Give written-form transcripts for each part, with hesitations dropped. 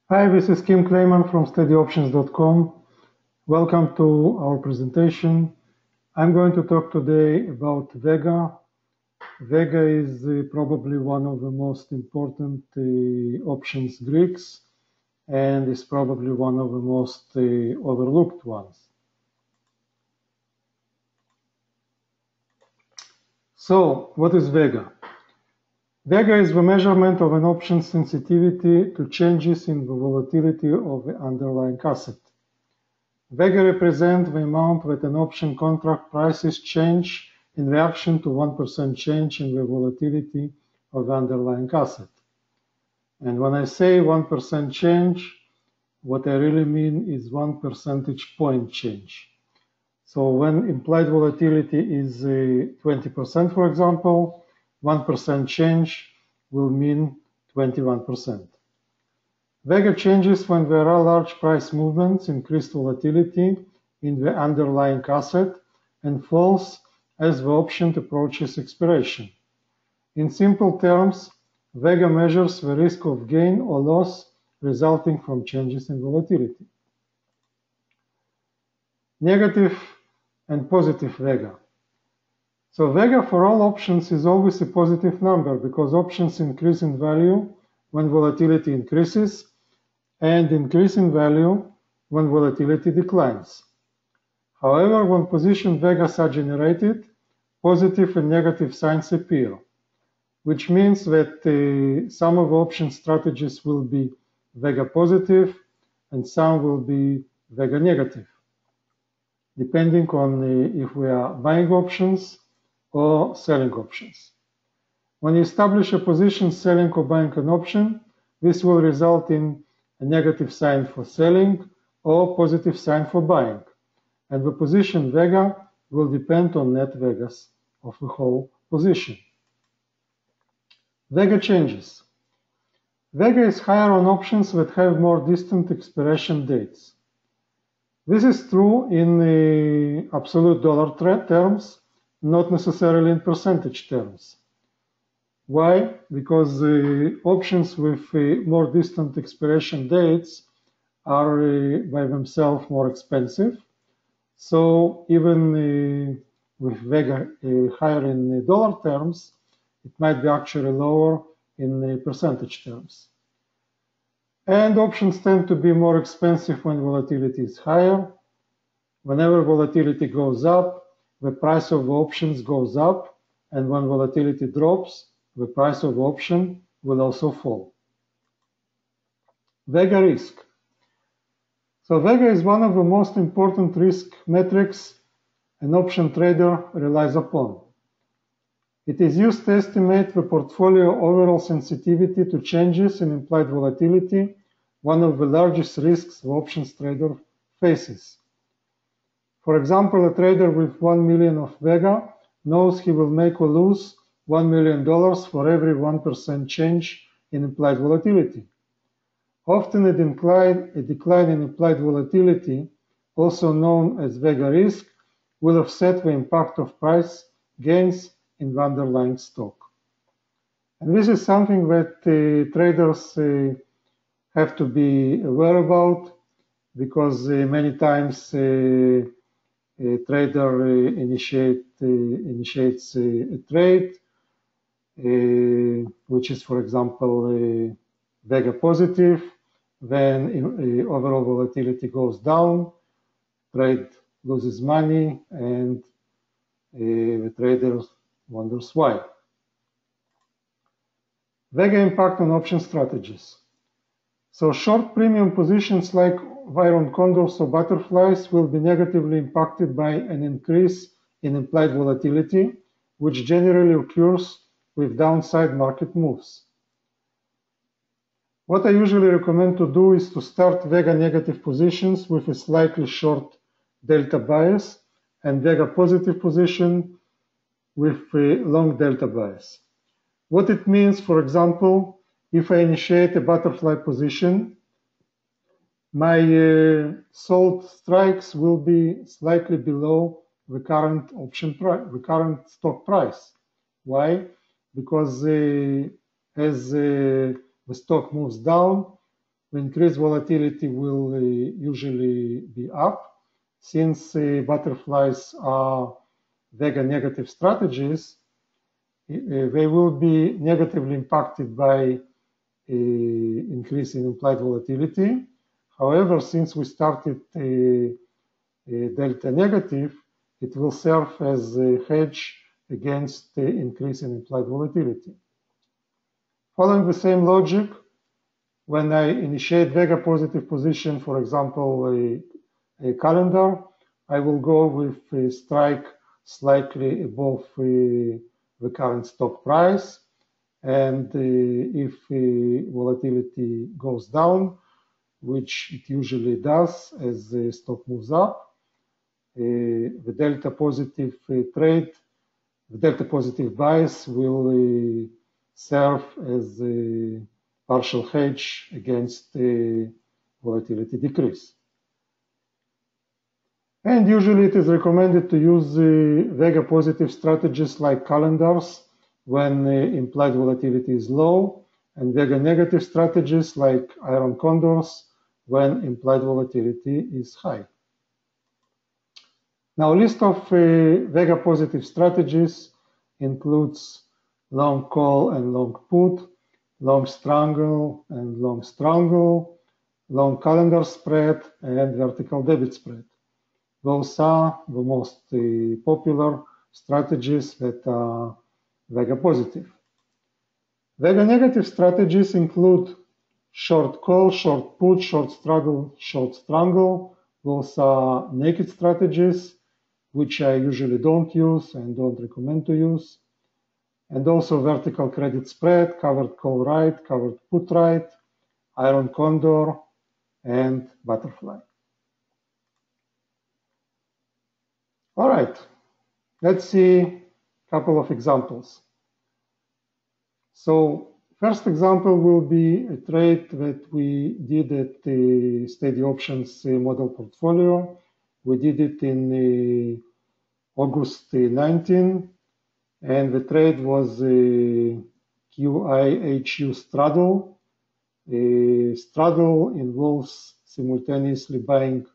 Hi, this is Kim Kleiman from SteadyOptions.com. Welcome to our presentation. I'm going to talk today about Vega. Vega is probably one of the most important options Greeks and is probably one of the most overlooked ones. So, what is Vega? Vega is the measurement of an option's sensitivity to changes in the volatility of the underlying asset. Vega represents the amount that an option contract prices change in reaction to 1% change in the volatility of the underlying asset. And when I say 1% change, what I really mean is 1 percentage point change. So when implied volatility is 20%, for example, 1% change will mean 21%. Vega changes when there are large price movements, increased volatility in the underlying asset, and falls as the option approaches expiration. In simple terms, Vega measures the risk of gain or loss resulting from changes in volatility. Negative and positive Vega. So Vega for all options is always a positive number because options increase in value when volatility increases and increase in value when volatility declines. However, when position Vegas are generated, positive and negative signs appear, which means that some of the option strategies will be Vega positive and some will be Vega negative, depending on if we are buying options or selling options. When you establish a position selling or buying an option, this will result in a negative sign for selling or positive sign for buying, and the position Vega will depend on net Vegas of the whole position. Vega changes. Vega is higher on options that have more distant expiration dates. This is true in absolute dollar terms, not necessarily in percentage terms. Why? Because options with more distant expiration dates are by themselves more expensive. So even with Vega higher in dollar terms, it might be actually lower in percentage terms. And options tend to be more expensive when volatility is higher. Whenever volatility goes up, the price of options goes up, and when volatility drops, the price of option will also fall. Vega risk. So Vega is one of the most important risk metrics an option trader relies upon. It is used to estimate the portfolio overall sensitivity to changes in implied volatility, one of the largest risks the options trader faces. For example, a trader with 1 million of Vega knows he will make or lose $1 million for every 1% change in implied volatility. Often a decline in implied volatility, also known as Vega risk, will offset the impact of price gains in the underlying stock. And this is something that traders have to be aware about because many times a trader initiates a trade, which is, for example, Vega positive, then overall volatility goes down, trade loses money, and the trader wonders why. Vega impact on option strategies. So short premium positions like iron condors or butterflies will be negatively impacted by an increase in implied volatility, which generally occurs with downside market moves. What I usually recommend to do is to start Vega negative positions with a slightly short delta bias and Vega positive position with a long delta bias. What it means, for example, if I initiate a butterfly position, my sold strikes will be slightly below the current option price, the current stock price. Why? Because as the stock moves down, the increased volatility will usually be up. Since butterflies are Vega negative strategies, they will be negatively impacted by increase in implied volatility. However, since we started delta negative, it will serve as a hedge against the increase in implied volatility. Following the same logic, when I initiate Vega positive position, for example, a calendar, I will go with a strike slightly above the current stock price. And if volatility goes down, which it usually does as the stock moves up, the delta positive trade, the delta positive bias will serve as a partial hedge against the volatility decrease. And usually it is recommended to use Vega positive strategies like calendars when implied volatility is low, and Vega negative strategies like iron condors when implied volatility is high. Now, a list of Vega positive strategies includes long call and long put, long strangle and long strangle, long calendar spread, and vertical debit spread. Those are the most popular strategies that are Vega positive. Vega negative strategies include short call, short put, short struggle, short strangle. Those are naked strategies, which I usually don't use and don't recommend to use. And also vertical credit spread, covered call right, covered put right, iron condor, and butterfly. All right, let's see a couple of examples. So first example will be a trade that we did at the Steady Options model portfolio. We did it in August 19, and the trade was a QIHU straddle. A straddle involves simultaneously buying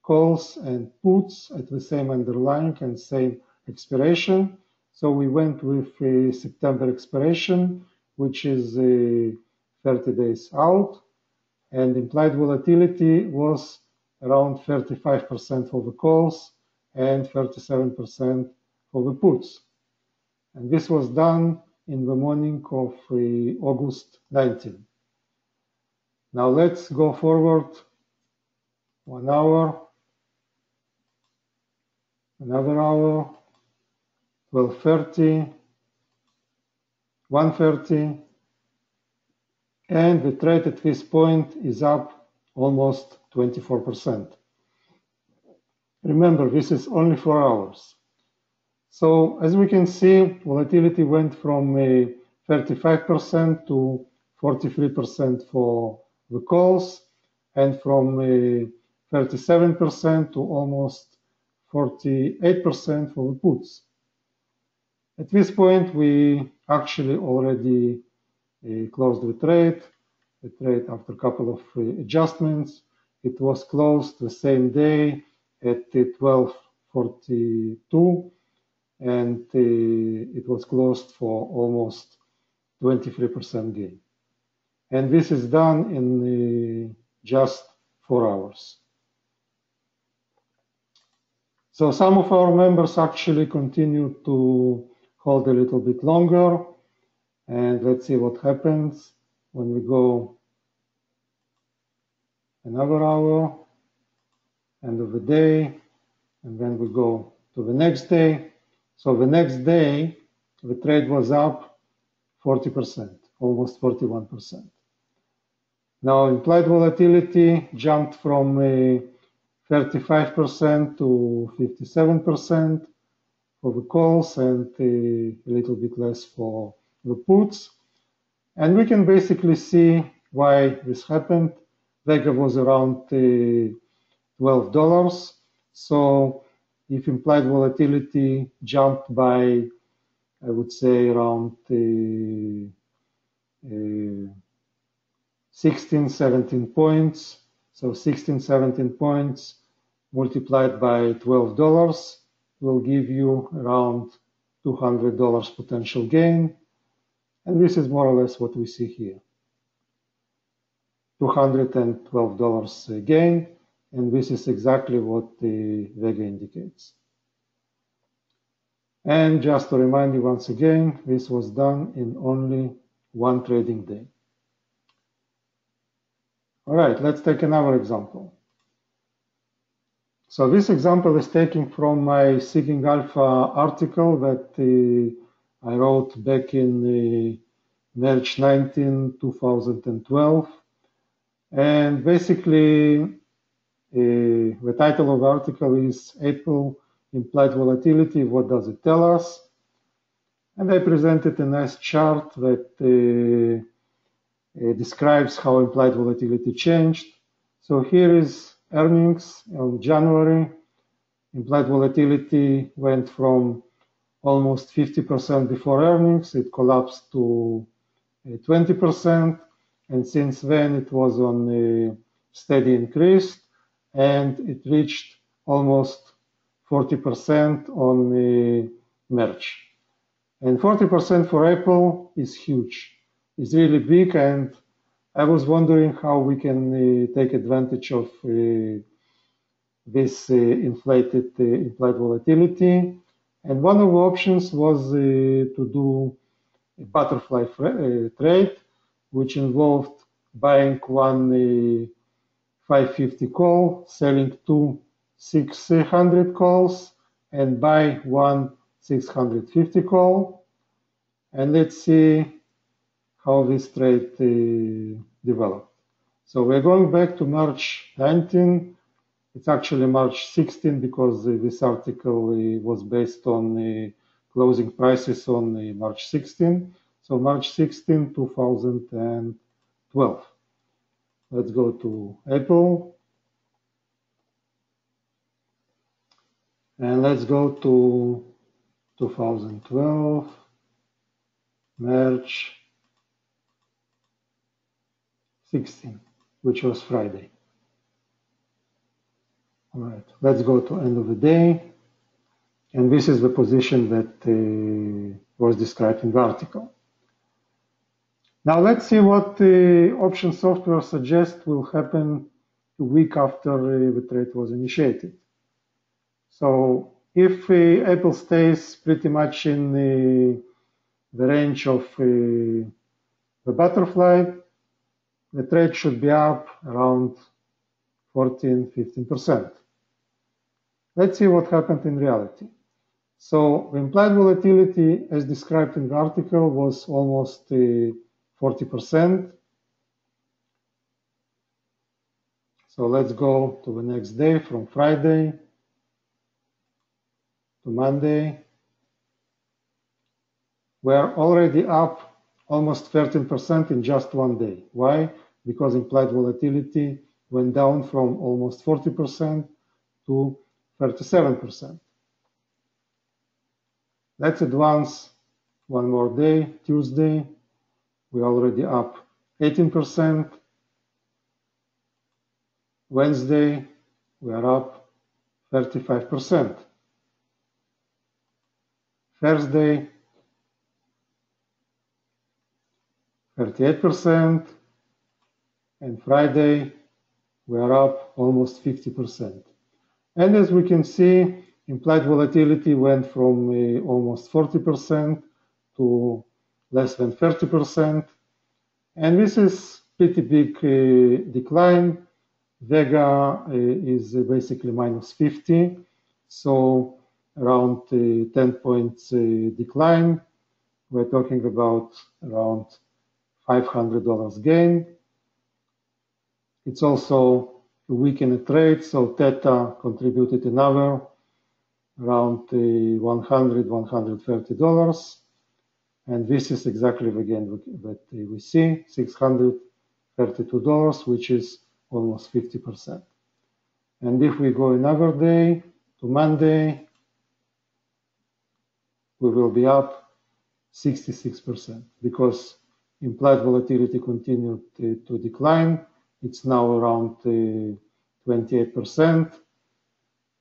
calls and puts at the same underlying and same expiration. So we went with a September expiration, which is 30 days out, and implied volatility was around 35% for the calls and 37% for the puts. And this was done in the morning of August 19. Now let's go forward 1 hour, another hour, 12:30, 1:30, and the trade at this point is up almost 24%. Remember, this is only 4 hours. So as we can see, volatility went from 35% to 43% for the calls, and from 37% to almost 48% for the puts. At this point, we actually already closed the trade after a couple of adjustments. It was closed the same day at 12:42, and it was closed for almost 23% gain. And this is done in just 4 hours. So some of our members actually continue to hold a little bit longer, and let's see what happens when we go another hour, end of the day, and then we go to the next day. So the next day, the trade was up 40%, almost 41%. Now, implied volatility jumped from 35% to 57% for the calls and a little bit less for the puts. And we can basically see why this happened. Vega was around $12. So if implied volatility jumped by, I would say, around 16, 17 points. So 16, 17 points multiplied by $12 will give you around $200 potential gain. And this is more or less what we see here. $212 gain, and this is exactly what the Vega indicates. And just to remind you once again, this was done in only one trading day. All right, let's take another example. So this example is taken from my Seeking Alpha article that I wrote back in March 19, 2012. And basically, the title of the article is Apple Implied Volatility, What Does It Tell Us? And I presented a nice chart that describes how implied volatility changed. So here is earnings on January. Implied volatility went from almost 50% before earnings. It collapsed to 20%. And since then, it was on a steady increase, and it reached almost 40% on March. And 40% for Apple is huge. It's really big, and I was wondering how we can take advantage of this inflated implied volatility. And one of the options was to do a butterfly trade, which involved buying one 550 call, selling two 600 calls, and buy one 650 call. And let's see how this trade developed. So we're going back to March 19. It's actually March 16 because this article was based on closing prices on March 16. So March 16, 2012. Let's go to Apple. And let's go to 2012, March 16, which was Friday. All right, let's go to end of the day. And this is the position that was described in the article. Now let's see what the option software suggests will happen a week after the trade was initiated. So if Apple stays pretty much in the range of the butterfly, the trade should be up around 14–15%. Let's see what happened in reality. So the implied volatility, as described in the article, was almost 40%. So let's go to the next day, from Friday to Monday. We're already up almost 13% in just one day. Why? Because implied volatility went down from almost 40% to 37%. Let's advance one more day, Tuesday. We're already up 18%. Wednesday, we are up 35%. Thursday, 38%. And Friday, we are up almost 50%. And as we can see, implied volatility went from almost 40% to less than 30%. And this is pretty big decline. Vega is basically minus 50, so around 10 points decline. We're talking about around $500 gain. It's also a week in a trade, so Theta contributed another around $100–130. And this is exactly the gain that we see, $632, which is almost 50%. And if we go another day to Monday, we will be up 66% because implied volatility continued to decline. It's now around 28%,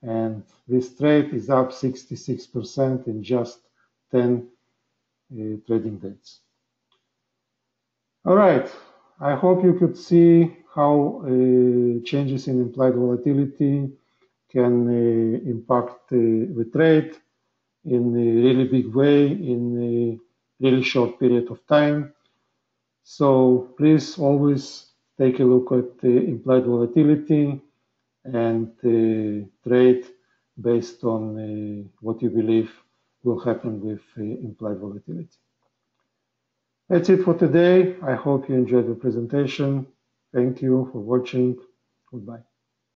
and this trade is up 66% in just 10 trading days. All right, I hope you could see how changes in implied volatility can impact the trade in a really big way in a really short period of time. So please always take a look at the implied volatility and trade based on what you believe will happen with implied volatility. That's it for today. I hope you enjoyed the presentation. Thank you for watching. Goodbye.